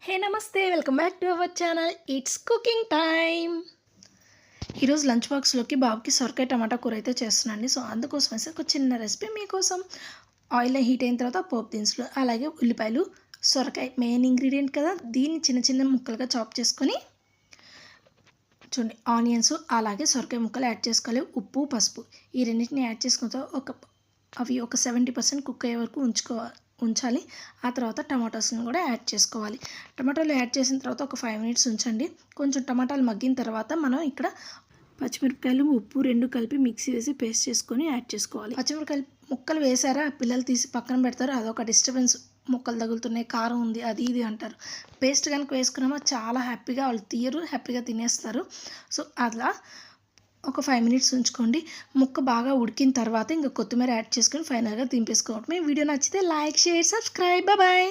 హే నమస్తే welcome back to our channel it's cooking time. ఈరోజు lunch బాక్స్లోకి బాబుకి సొరకాయ టమాటా కూర అయితే చేస్తున్నాండి. సో అందుకోసం వేసి ఒక చిన్న రెసిపీ మీకోసం. ఆయిల్ హీట్ అయిన తర్వాత పోపు దినుసులు, అలాగే ఉల్లిపాయలు, సొరకాయ మెయిన్ ఇంగ్రీడియంట్ కదా, దీన్ని చిన్న చిన్న ముక్కలుగా చాప్ చేసుకొని చూడండి, ఆనియన్స్ అలాగే సొరకాయ ముక్కలు యాడ్ చేసుకోవాలి. ఉప్పు, పసుపు ఈ రెండింటిని యాడ్ చేసుకున్న తర్వాత అవి ఒక 70% కుక్ అయ్యే వరకు ఉంచాలి. ఆ తర్వాత టమాటోస్ని కూడా యాడ్ చేసుకోవాలి. టమాటాలు యాడ్ చేసిన తర్వాత ఒక 5 మినిట్స్ ఉంచండి. కొంచెం టమాటాలు మగ్గిన తర్వాత మనం ఇక్కడ పచ్చిమిరపకాయలు, ఉప్పు రెండు కలిపి మిక్సీ వేసి పేస్ట్ చేసుకొని యాడ్ చేసుకోవాలి. పచ్చిమిరపకాయలు ముక్కలు వేసారా పిల్లలు తీసి పక్కన పెడతారు, అదొక డిస్టర్బెన్స్. ముక్కలు తగులుతున్నాయి, కారం ఉంది, అది ఇది అంటారు. పేస్ట్ కనుక వేసుకున్నామో చాలా హ్యాపీగా వాళ్ళు తీయరు, హ్యాపీగా తినేస్తారు. సో అలా ఒక 5 మినిట్స్ ఉంచుకోండి. ముక్క బాగా ఉడికిన తర్వాత ఇంకా కొత్తిమీర యాడ్ చేసుకొని ఫైనల్గా దింపేసుకోవటమే. వీడియో నచ్చితే లైక్, షేర్, సబ్స్క్రైబ్. బాయ్.